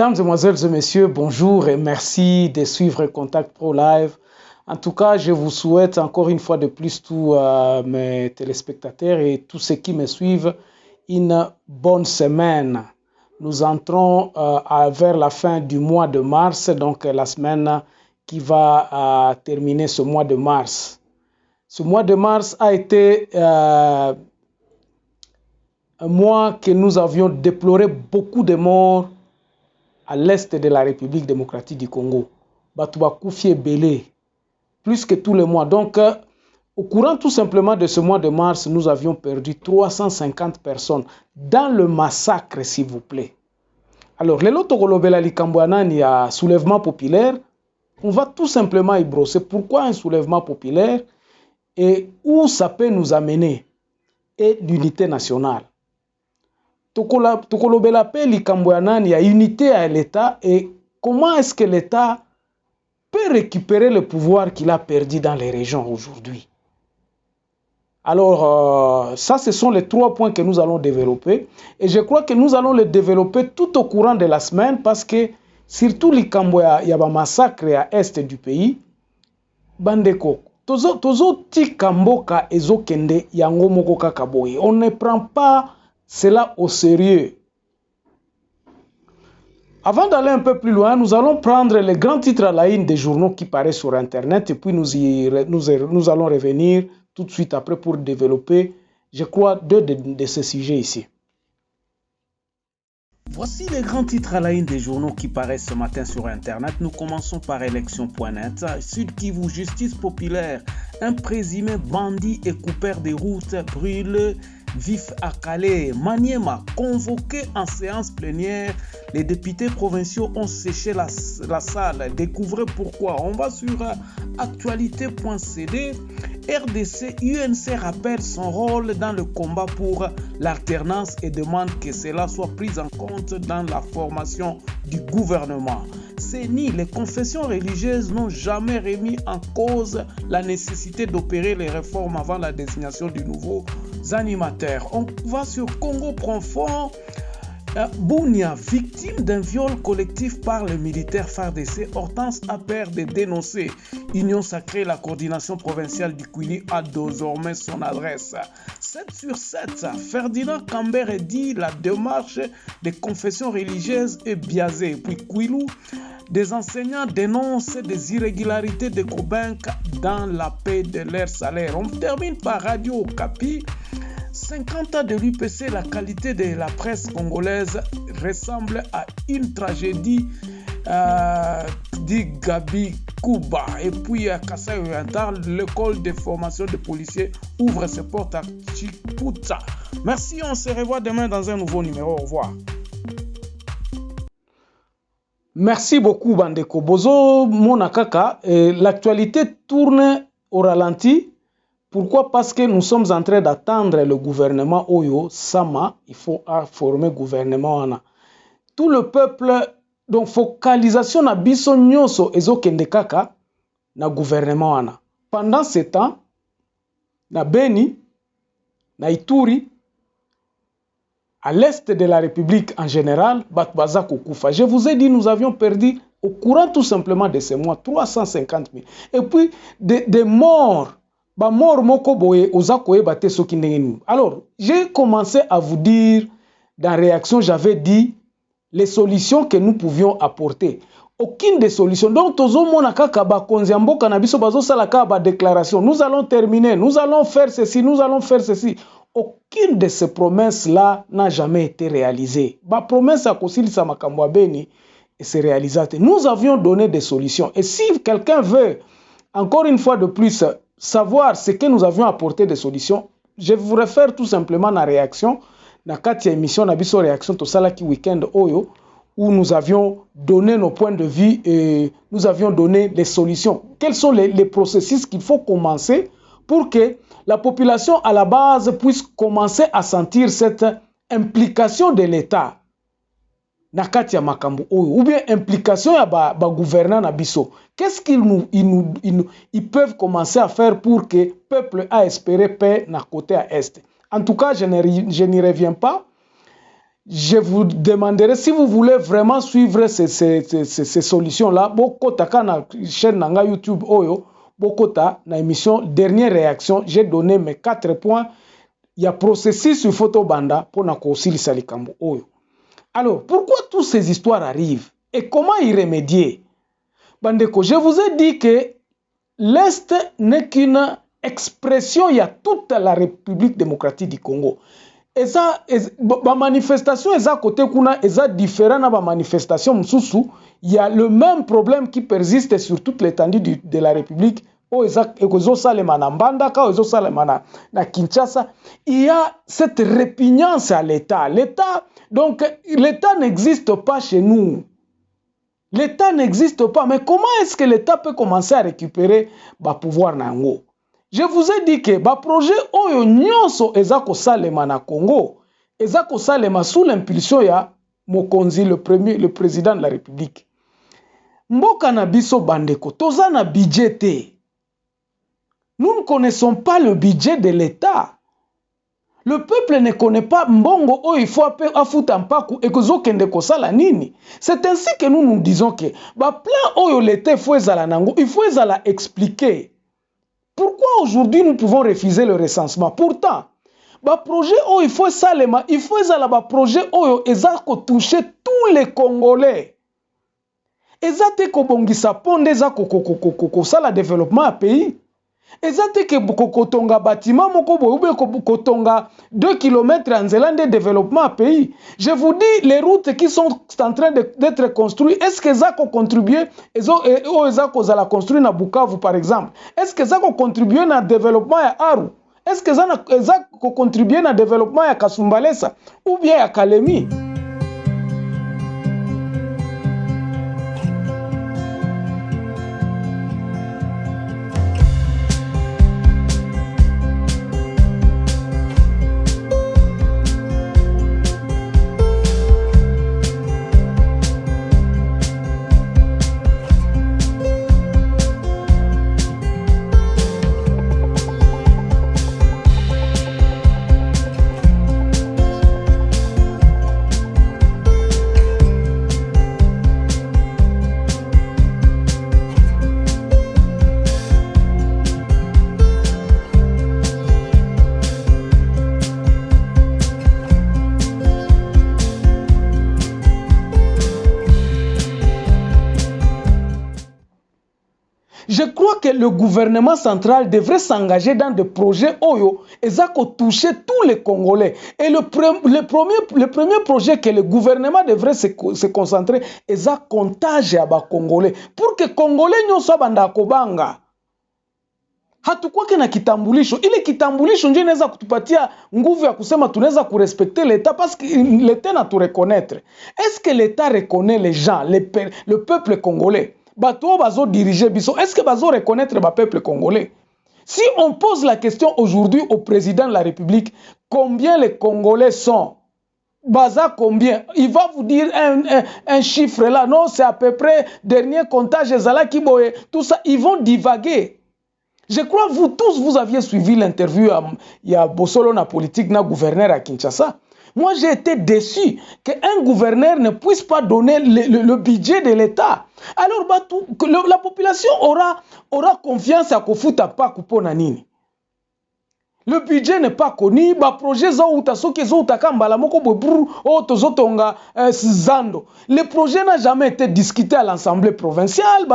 Mesdames, Mesdemoiselles et Messieurs, bonjour et merci de suivre Contact Pro Live. En tout cas, je vous souhaite encore une fois de plus tous mes téléspectateurs et tous ceux qui me suivent une bonne semaine. Nous entrons vers la fin du mois de mars, donc la semaine qui va terminer ce mois de mars. Ce mois de mars a été un mois que nous avions déploré beaucoup de morts à l'est de la République démocratique du Congo. Batouba Koufi Belé, plus que tous les mois. Donc, au courant tout simplement de ce mois de mars, nous avions perdu 350 personnes dans le massacre, s'il vous plaît. Alors, le Lotogolobela Likambouanan, il y a soulèvement populaire. On va tout simplement y brosser. Pourquoi un soulèvement populaire et où ça peut nous amener et l'unité nationale. Tokolobela pe Likambouanan, il y a unité à l'État et comment est-ce que l'État peut récupérer le pouvoir qu'il a perdu dans les régions aujourd'hui. Alors, ça, ce sont les 3 points que nous allons développer. Et je crois que nous allons les développer tout au courant de la semaine parce que, surtout Likambouya, il y a un massacre à l'est du pays. Bandeko, tozo tikamboka ezokende yango moko kakaboye. On ne prend pas cela au sérieux. Avant d'aller un peu plus loin, nous allons prendre les grands titres à la une des journaux qui paraissent sur Internet et puis nous allons revenir tout de suite après pour développer, je crois, 2 de ces sujets ici. Voici les grands titres à la une des journaux qui paraissent ce matin sur Internet. Nous commençons par élection.net. Sud Kivu, justice populaire. Un présumé bandit et coupeur de routes brûle vif à Calais. Maniema, convoqué en séance plénière. Les députés provinciaux ont séché la salle. Découvrez pourquoi. On va sur actualité.cd. RDC, UNC rappelle son rôle dans le combat pour l'alternance et demande que cela soit pris en compte dans la formation du gouvernement. CENI, les confessions religieuses n'ont jamais remis en cause la nécessité d'opérer les réformes avant la désignation du nouveau animateur. On va sur Congo profond. Bounia, victime d'un viol collectif par le militaire FARDC, Hortense a peur de dénoncer. Union sacrée, la coordination provinciale du Kwili a désormais son adresse. 7 sur 7, Ferdinand Cambere dit la démarche des confessions religieuses est biaisée. Puis Kwilou, des enseignants dénoncent des irrégularités de Gobenk dans la paie de leur salaire. On termine par Radio Okapi. 50 ans de l'UPC, la qualité de la presse congolaise ressemble à une tragédie, dit Gabi Kuba. Et puis à Kassai Oriental, l'école de formation de policiers ouvre ses portes à Chikuta. Merci, on se revoit demain dans un nouveau numéro. Au revoir. Merci beaucoup, Bandeko. Bozo Monakaka, l'actualité tourne au ralenti. Pourquoi? Parce que nous sommes en train d'attendre le gouvernement Oyo, Sama, il faut former gouvernement. Tout le peuple, donc focalisation na biso nyoso ezokende kaka na gouvernement. Pendant ce temps, na Beni, na Ituri, à l'est de la République en général, Batbaza Kokufa. Je vous ai dit, nous avions perdu au courant tout simplement de ces mois 350 000. Et puis, des morts. Alors, j'ai commencé à vous dire, dans réaction, j'avais dit les solutions que nous pouvions apporter. Aucune des solutions. Donc, déclaration. Nous allons terminer, nous allons faire ceci, nous allons faire ceci. Aucune de ces promesses-là n'a jamais été réalisée. Ma promesse à Kosili Samakambo Beni s'est réalisée. Nous avions donné des solutions. Et si quelqu'un veut, encore une fois de plus, savoir ce que nous avions apporté des solutions, je vous réfère tout simplement à la réaction, dans la émission Nabiso Réaction Tosalaki Weekend Oyo, où nous avions donné nos points de vue et nous avions donné les solutions. Quels sont les processus qu'il faut commencer pour que la population à la base puisse commencer à sentir cette implication de l'État nakati ya makambo oyo, ou bien implication ya ba gouvernant na biso. Qu'est-ce qu'ils peuvent commencer à faire pour que le peuple a espéré paix na côté à est? En tout cas, je n'y reviens pas. je vous demanderai si vous voulez vraiment suivre ces solutions-là. Bokota na chaîne nanga YouTube Oyo, Bokota na émission Dernière réaction, j'ai donné mes 4 points. Il y a processus sur photo banda pour na kosili salikambo Oyo. Alors, pourquoi toutes ces histoires arrivent et comment y remédier? Bandeko, je vous ai dit que l'Est n'est qu'une expression, il y a toute la République démocratique du Congo. Et ça, la manifestation est à côté kuna, est différent de la manifestation msusu. Il y a le même problème qui persiste sur toute l'étendue de la République. Il y a cette répugnance à l'État. Donc, l'État n'existe pas chez nous. L'État n'existe pas. Mais comment est-ce que l'État peut commencer à récupérer le pouvoir nango? Je vous ai dit que le projet Oyo Nyonso ezako salema na Congo, ezako salema sous l'impulsion ya Mokonzi, le président de la République. Mboka na biso bandeko, toza na budget te. Nous ne connaissons pas le budget de l'État. Le peuple ne connaît pas mbongo o il faut afuta mpaku ekozo kende kosala nini. C'est ainsi que nous nous disons que ba plan oyo l'État il faut ezala nango, il faut ezala expliquer. Pourquoi aujourd'hui nous pouvons refuser le recensement? Pourtant, ba projet oyo il faut salema, il faut ezala ba projet oyo ezako toucher tous les Congolais. Ezate ko bongisa ponde ezako ko sala développement à pays. Ezate ke kotonga bâtiment moko boube kotonga 2 km en Zélande de développement à pays. Je vous dis, les routes qui sont en train d'être construites, est-ce que ça a contribué, ezako construire na Bukavu par exemple? Est-ce que ça a contribué à développement à Aru? Est-ce que ça a contribué à développement à Kasumbalesa ou bien à Kalemi? Je crois que le gouvernement central devrait s'engager dans des projets Oyo et ça toucher tous les Congolais. Et le premier projet que le gouvernement devrait se concentrer est ça comptage à Congolais. Pour que les Congolais ne soient pas kobanga. Hatukwake na kitambulisho. Ile kitambulisho nje inaweza kutupatia nguvu ya kusema tunaweza kurespecter l'État parce que l'État na tu reconnaître. Est-ce que l'État reconnaît les gens, le peuple congolais? Bato bazo diriger biso, est-ce que bazo reconnaître le peuple congolais? Si on pose la question aujourd'hui au président de la République, combien les Congolais sont? Baza combien? Il va vous dire un chiffre là. Non, c'est à peu près dernier comptage Zala Kiboye, tout ça, ils vont divaguer. Je crois que vous tous, vous aviez suivi l'interview il y a Bossolo na politique na gouverneur à Kinshasa. Moi, j'ai été déçu qu'un gouverneur ne puisse pas donner le budget de l'État. Alors, la population aura confiance à Kofuta pas kupona nini. Le budget n'est pas connu. Le projet n'a jamais été discuté à l'Assemblée provinciale.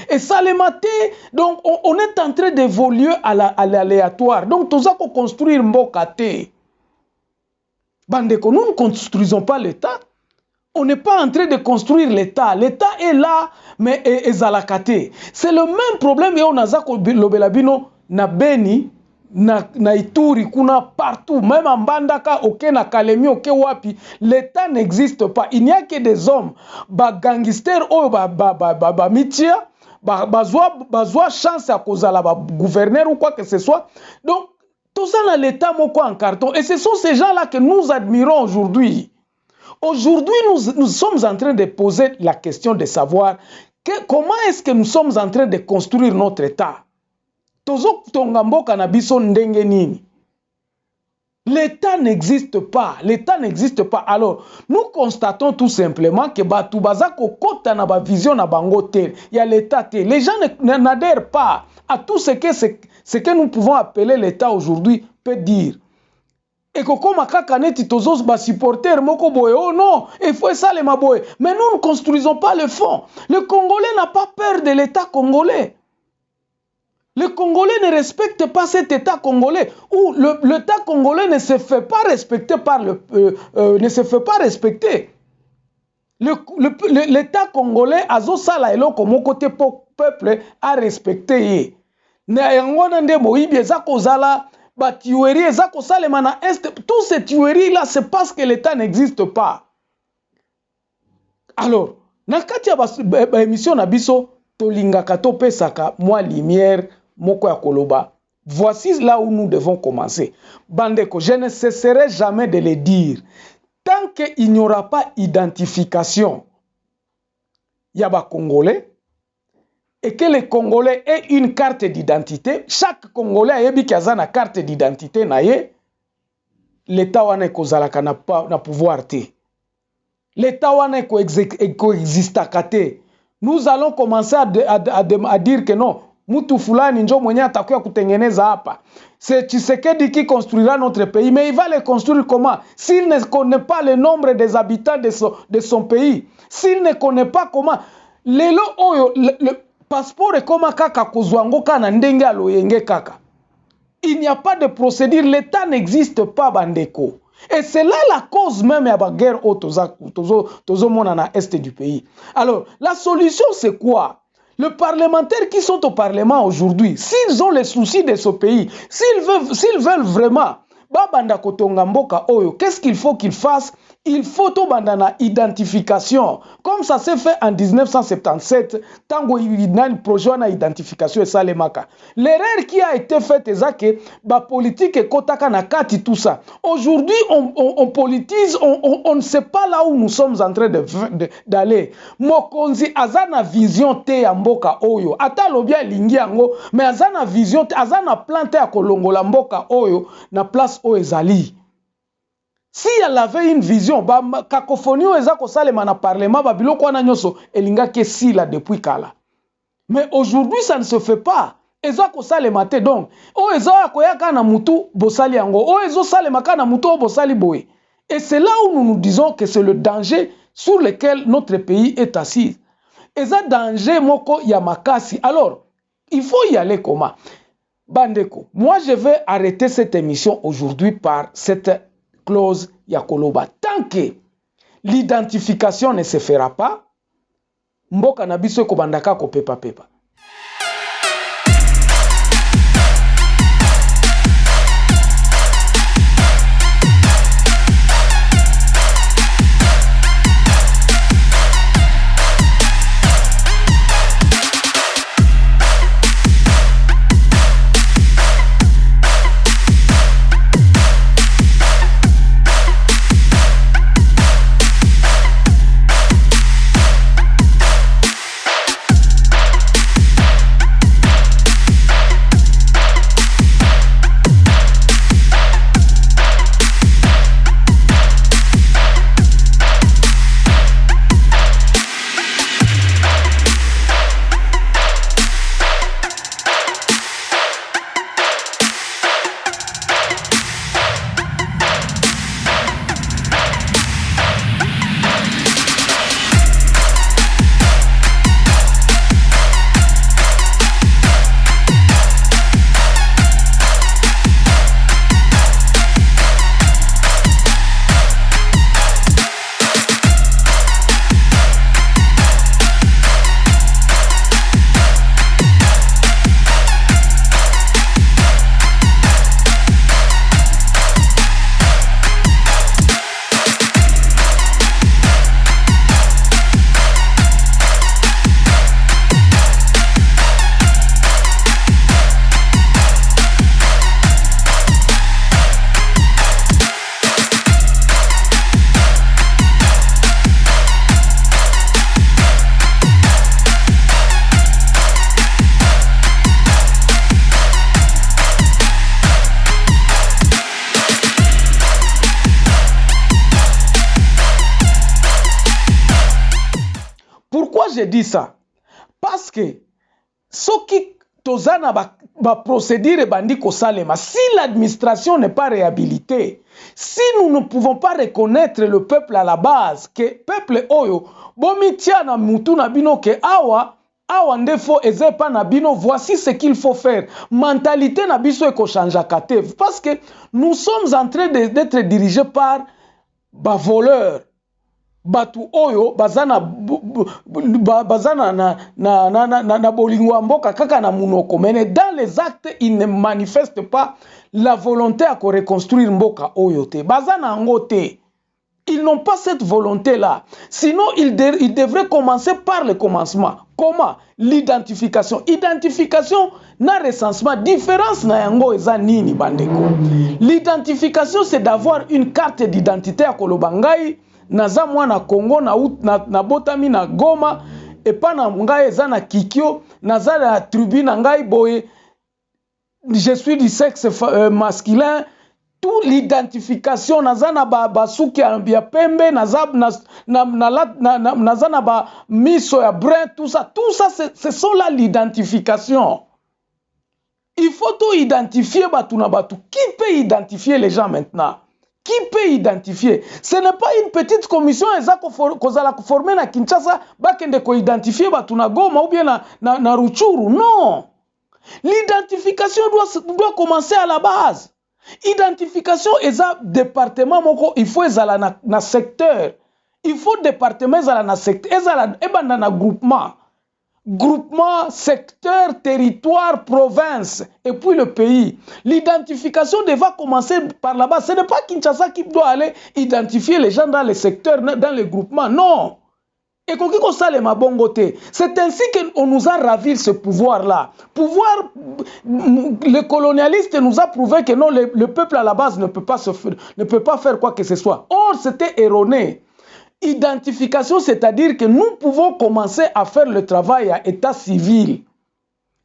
Et ça les maté. Donc, on est en train d'évoluer à l'aléatoire. Donc, tout ça qu'on construit Mbokate. Bandeko, nous ne construisons pas l'État. On n'est pas en train de construire l'État. L'État est là, mais est zalakate. C'est le même problème. Et on a Lobelabino, na Beni, na Ituri, kuna partout. Même en Bandaka, ok, na Kalemi, ok, wapi. L'État n'existe pas. Il n'y a que des hommes. Ba gangsters, mitia, bazwa chance à cause la gouverneur ou quoi que ce soit. Donc, tout ça dans l'État moko en carton. Et ce sont ces gens-là que nous admirons aujourd'hui. Aujourd'hui, nous sommes en train de poser la question de savoir comment est-ce que nous sommes en train de construire notre État. Tozo tongambo kanabiso ndenge nini. L'État n'existe pas. L'État n'existe pas. Alors, nous constatons tout simplement que Batoubaza Kokota na ba vision na bangote. Il y a l'État. Les gens n'adhèrent pas à tout ce que nous pouvons appeler l'État aujourd'hui peut dire. Et que makaka neti tozos ba supporter moko boye, oh non, il faut ça les maboye. Mais nous ne construisons pas le fond. Le Congolais n'a pas peur de l'État congolais. Le Congolais ne respecte pas cet État congolais, ou l'État congolais ne se fait pas respecter par ne se fait pas respecter. L'État congolais a sala eloko mon côté peuple a respecté. Na yangona nde moyibi ezako zala ba tuerie ezako salema na est, tous ces tueries là c'est parce que l'État n'existe pas. Alors, nakati ya ba émission na biso tolingaka to pesaka moi lumière moko ya koloba. Voici là où nous devons commencer. Bandeko, je ne cesserai jamais de le dire. Tant qu'il n'y aura pas identification, il y a des Congolais, et que les Congolais aient une carte d'identité, chaque Congolais a une carte d'identité, l'État wana ekozalaka na pouvoir te. L'État wana ekoexistaka te. Nous allons commencer à dire que non, mutu fulani njo mwenye atakuya kutengeneza hapa. C'est Tshisekedi qui construira notre pays, mais il va le construire comment? S'il ne connaît pas le nombre des habitants de son pays, s'il ne connaît pas comment, le passeport est comme kaka kozwango kana ndenge aloyenge kaka. Il n'y a pas de procédure, l'État n'existe pas, bandeko. Et c'est là la cause même de la guerre au Tozomona na est du pays. Alors, la solution c'est quoi? Les parlementaires qui sont au Parlement aujourd'hui, s'ils ont les soucis de ce pays, s'ils veulent vraiment, qu'est-ce qu'il faut qu'ils fassent? Il faut tout bandana identification. Comme ça s'est fait en 1977, tango il y a une projet d'identification et ça les maka. L'erreur qui a été faite est que la politique est kotaka na kati tout ça. Aujourd'hui, on politise, on ne sait pas là où nous sommes en train d'aller. Mokonzi azana vision te ya mboka oyo. Ata lobia lingi yango, mais azana vision te, azana plante ya kolongola mboka oyo na place oyo ezali. Si elle avait une vision, cacophonie eza ko salema na parlement ba biloko wana nyoso elinga ke si la depuis kala. Mais aujourd'hui ça ne se fait pas. Eza ko salema te donc. O eza ko yaka na mutu bosali yango. O ezo salema ka na mutu bosali boye. Et c'est là où nous nous disons que c'est le danger sur lequel notre pays est assis. Eza danger moko ya makasi. Alors, il faut y aller comment? Bandeko, moi je vais arrêter cette émission aujourd'hui par cette clause Yakoloba. Tant que l'identification ne se fera pas, mboka na biso ko bandaka ko pepa. je dis ça? Parce que ce qui tozana ba procédure bandi kosalema, si l'administration n'est pas réhabilitée, si nous ne pouvons pas reconnaître le peuple à la base, que peuple oyo bomitia na mutu na bino ke awa ndefo ezepa na bino, voici ce qu'il faut faire. Mentalité na biso eko changeaka te, parce que nous sommes en train d'être dirigés par ba voleurs. Batu oyo bazana na bolingwa mboka kaka na munoko, mais dans les actes ils ne manifestent pas la volonté à reconstruire mboka oyo te, bazana ngote. Ils n'ont pas cette volonté-là. Sinon, ils devraient commencer par le commencement. Comment? L'identification. Identification na recensement. Différence na yango eza nini bandeko. L'identification, c'est d'avoir une carte d'identité à Kolobangai. Naza mwana Congo na botami na Goma. Et pas na ngai eza na Kikyo. Naza na tribu na ngai boye. Je suis du sexe masculin. Tout l'identification, nazana ba suki ya pembe, nazana ba miso ya brun, tout ça ce sont là l'identification. Il faut tout identifier batu na batu. Qui peut identifier les gens maintenant? Qui peut identifier? Ce n'est pas une petite commission kozala formée na Kinshasa bakende ko identifier batu na Goma ou bien na Ruchuru. Non. L'identification doit commencer à la base. Identification eza département moko, il faut ezala na secteur. Il faut département ezala na secteur, ezala ebanda na groupement. Groupement, secteur, territoire, province et puis le pays. L'identification devra commencer par là-bas. Ce n'est pas Kinshasa qui doit aller identifier les gens dans les secteurs, dans les groupements. Non. Et c'est ainsi qu'on nous a ravi ce pouvoir-là. Le colonialiste nous a prouvé que non, le peuple à la base ne peut pas faire quoi que ce soit. Or, c'était erroné. Identification, c'est-à-dire que nous pouvons commencer à faire le travail à état civil.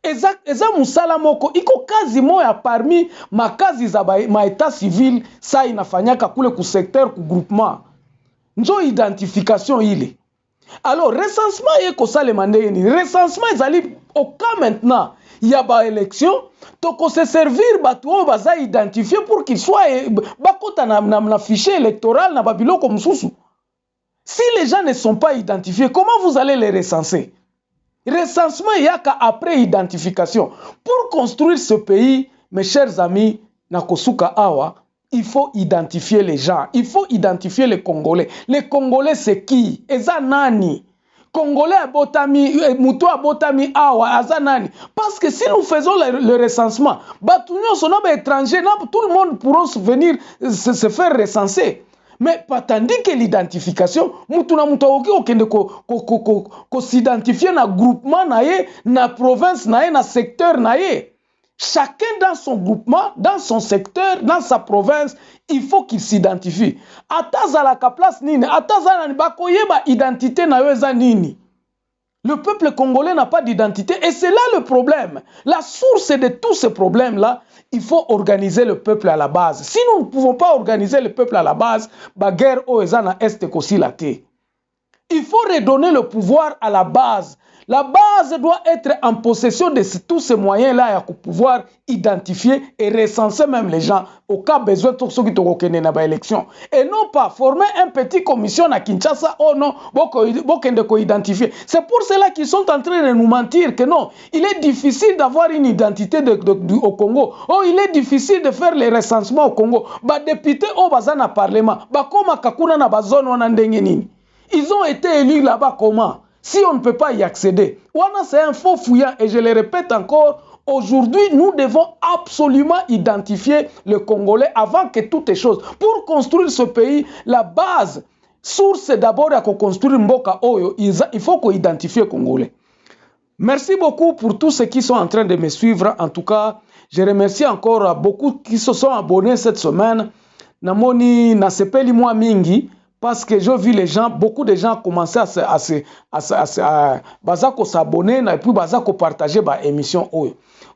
Eza musala moko iko kazi moya parmi makazi za ma état civil sa inafanyaka kule ku secteur ku groupement. Njo identification ile. Alors, recensement est comme ça les mandéni. Recensement est au cas maintenant, il y a pas élection, donc on se servir bateau baza identifié pour qu'il soit bakota na fichier électoral na babilo comme sousou. Si les gens ne sont pas identifiés, comment vous allez les recenser? Recensement il y a qu'après identification. Pour construire ce pays, mes chers amis, na kosuka awa, il faut identifier les gens. Il faut identifier les Congolais. Les Congolais, c'est qui? Eza nani? Congolais abotami, muto abotami awa, eza nani? Parce que si nous faisons le recensement, batunyo sonoba étranger, tout le monde pourra venir se faire recenser. Mais pas tandis que l'identification, mutuna mutaoki okende ko s'identifier na groupement naye, na province naye, na secteur naye. Chacun dans son groupement, dans son secteur, dans sa province, il faut qu'il s'identifie. Atazala ka place nini, atazala ni bakoyeba identité na yoza nini. Le peuple congolais n'a pas d'identité et c'est là le problème. La source de tous ces problèmes-là, il faut organiser le peuple à la base. Si nous ne pouvons pas organiser le peuple à la base, ba guerre oeza na est kosi la te. Il faut redonner le pouvoir à la base. La base doit être en possession de tous ces moyens-là pour pouvoir identifier et recenser même les gens au cas besoin de ceux qui ont élection. Et non pas former un petit commission à Kinshasa, oh non, beaucoup identifier. C'est pour cela qu'ils sont en train de nous mentir que non, il est difficile d'avoir une identité au Congo. Oh, il est difficile de faire les recensements au Congo. Bah député au bazana parlement, bah comme kakuna na bazone wanandengenini. Ils ont été élus là-bas comment? Si on ne peut pas y accéder, c'est un faux fouillant et je le répète encore, aujourd'hui nous devons absolument identifier le Congolais avant que toutes les choses. Pour construire ce pays, la base, source d'abord à construire Mboka Oyo, il faut qu'on identifie le Congolais. Merci beaucoup pour tous ceux qui sont en train de me suivre. En tout cas, je remercie encore beaucoup qui se sont abonnés cette semaine. Namoni nasepeli moi mingi. Parce que j'ai vu les gens, beaucoup de gens commencer à s'abonner et puis à partager l'émission.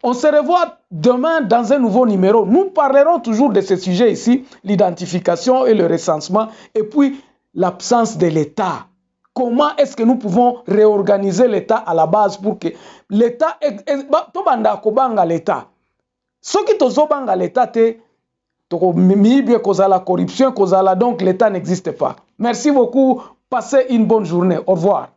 On se revoit demain dans un nouveau numéro. Nous parlerons toujours de ce sujet ici, l'identification et le recensement, et puis l'absence de l'État. comment est-ce que nous pouvons réorganiser l'État à la base pour que l'État, tobanda kobanga l'État. Ce qui tozobanga l'État te, la corruption, donc l'État n'existe pas. Merci beaucoup. Passez une bonne journée. Au revoir.